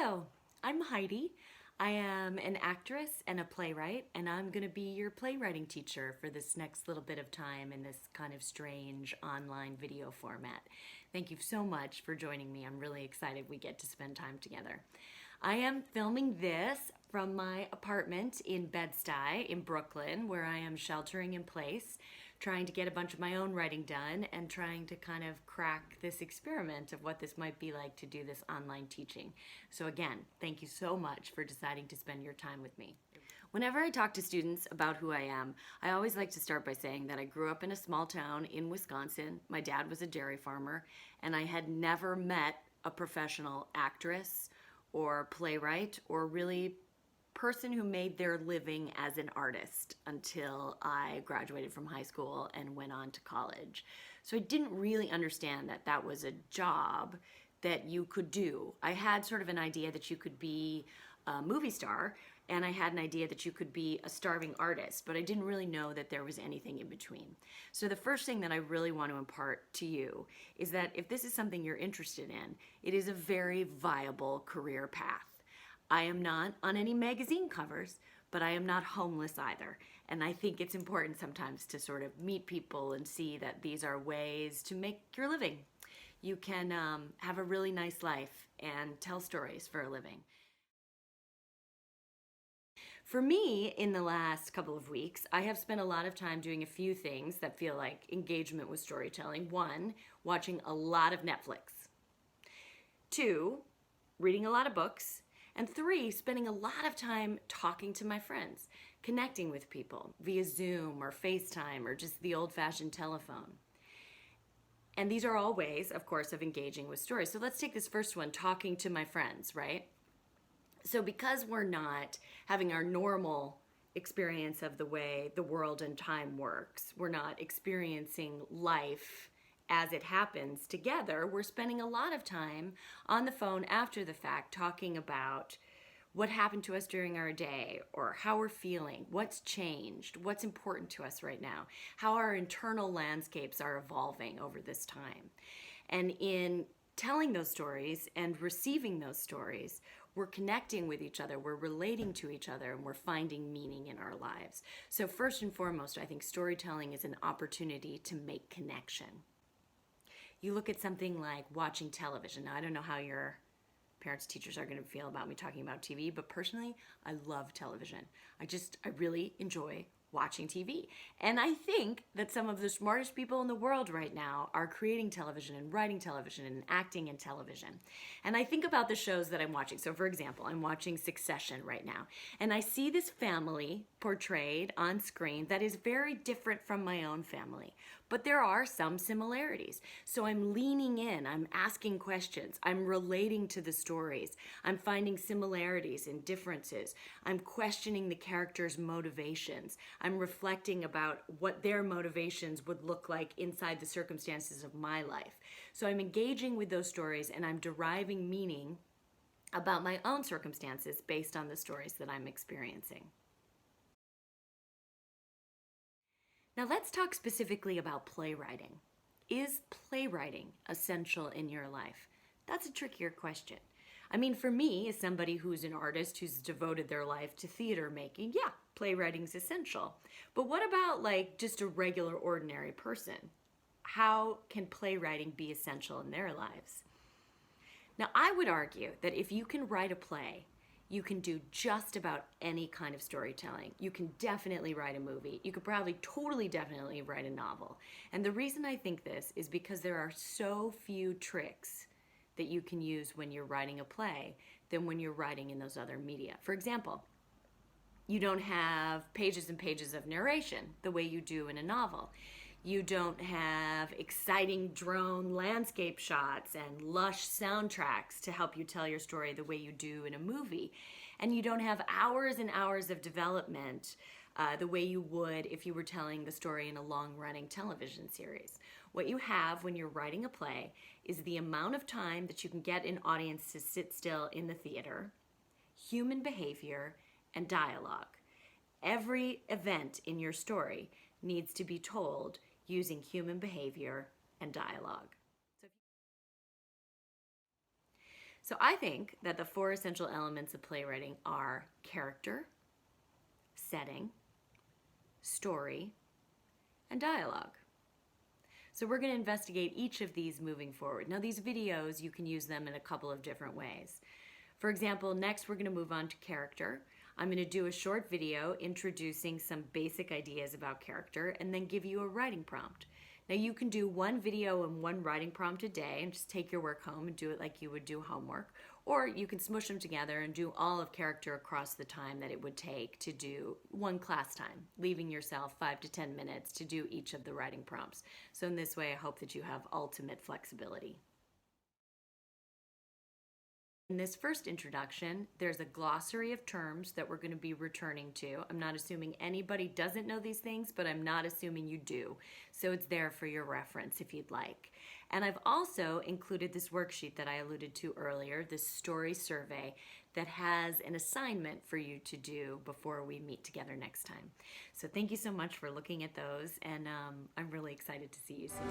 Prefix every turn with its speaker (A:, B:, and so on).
A: Hello, I'm Heidi. I am an actress and a playwright, and I'm going to be your playwriting teacher for this next little bit of time in this kind of strange online video format. Thank you so much for joining me. I'm really excited we get to spend time together. I am filming this from my apartment in Bed-Stuy in Brooklyn, where I am sheltering in place, trying to get a bunch of my own writing done and trying to kind of crack this experiment of what this might be like to do this online teaching. So again, thank you so much for deciding to spend your time with me. Whenever I talk to students about who I am, I always like to start by saying that I grew up in a small town in Wisconsin. My dad was a dairy farmer, and I had never met a professional actress or playwright or really person who made their living as an artist until I graduated from high school and went on to college. So I didn't really understand that that was a job that you could do. I had sort of an idea that you could be a movie star, and I had an idea that you could be a starving artist, but I didn't really know that there was anything in between. So the first thing that I really want to impart to you is that if this is something you're interested in, it is a very viable career path. I am not on any magazine covers, but I am not homeless either. And I think it's important sometimes to sort of meet people and see that these are ways to make your living. You can have a really nice life and tell stories for a living. For me, in the last couple of weeks, I have spent a lot of time doing a few things that feel like engagement with storytelling. One, watching a lot of Netflix. Two, reading a lot of books. And three, spending a lot of time talking to my friends, connecting with people via Zoom or FaceTime or just the old-fashioned telephone. And these are all ways, of course, of engaging with stories. So let's take this first one, talking to my friends, right? So because we're not having our normal experience of the way the world and time works, we're not experiencing life as it happens together, we're spending a lot of time on the phone after the fact talking about what happened to us during our day or how we're feeling, what's changed, what's important to us right now, how our internal landscapes are evolving over this time. And in telling those stories and receiving those stories, we're connecting with each other, we're relating to each other, and we're finding meaning in our lives. So first and foremost, I think storytelling is an opportunity to make connection. You look at something like watching television. Now, I don't know how your parents, teachers are going to feel about me talking about TV, but personally, I love television. I really enjoy watching TV. And I think that some of the smartest people in the world right now are creating television and writing television and acting in television. And I think about the shows that I'm watching. So for example, I'm watching Succession right now. And I see this family portrayed on screen that is very different from my own family. But there are some similarities. So I'm leaning in, I'm asking questions, I'm relating to the stories, I'm finding similarities and differences, I'm questioning the characters' motivations, I'm reflecting about what their motivations would look like inside the circumstances of my life. So I'm engaging with those stories and I'm deriving meaning about my own circumstances based on the stories that I'm experiencing. Now let's talk specifically about playwriting. Is playwriting essential in your life? That's a trickier question. I mean, for me, as somebody who's an artist who's devoted their life to theater making, yeah, playwriting's essential. But what about like just a regular, ordinary person? How can playwriting be essential in their lives? Now, I would argue that if you can write a play, you can do just about any kind of storytelling. You can definitely write a movie. You could probably totally definitely write a novel. And the reason I think this is because there are so few tricks that you can use when you're writing a play than when you're writing in those other media. For example, you don't have pages and pages of narration the way you do in a novel. You don't have exciting drone landscape shots and lush soundtracks to help you tell your story the way you do in a movie. And you don't have hours and hours of development the way you would if you were telling the story in a long-running television series. What you have when you're writing a play is the amount of time that you can get an audience to sit still in the theater, human behavior, and dialogue. Every event in your story needs to be told using human behavior and dialogue. So I think that the 4 essential elements of playwriting are character, setting, story, and dialogue. So we're going to investigate each of these moving forward. Now these videos, you can use them in a couple of different ways. For example, next we're going to move on to character. I'm going to do a short video introducing some basic ideas about character and then give you a writing prompt. Now you can do one video and one writing prompt a day and just take your work home and do it like you would do homework. Or you can smush them together and do all of character across the time that it would take to do one class time, leaving yourself 5 to 10 minutes to do each of the writing prompts. So in this way, I hope that you have ultimate flexibility. In this first introduction, there's a glossary of terms that we're going to be returning to. I'm not assuming anybody doesn't know these things, but I'm not assuming you do. So it's there for your reference if you'd like. And I've also included this worksheet that I alluded to earlier, this story survey that has an assignment for you to do before we meet together next time. So thank you so much for looking at those, and I'm really excited to see you soon.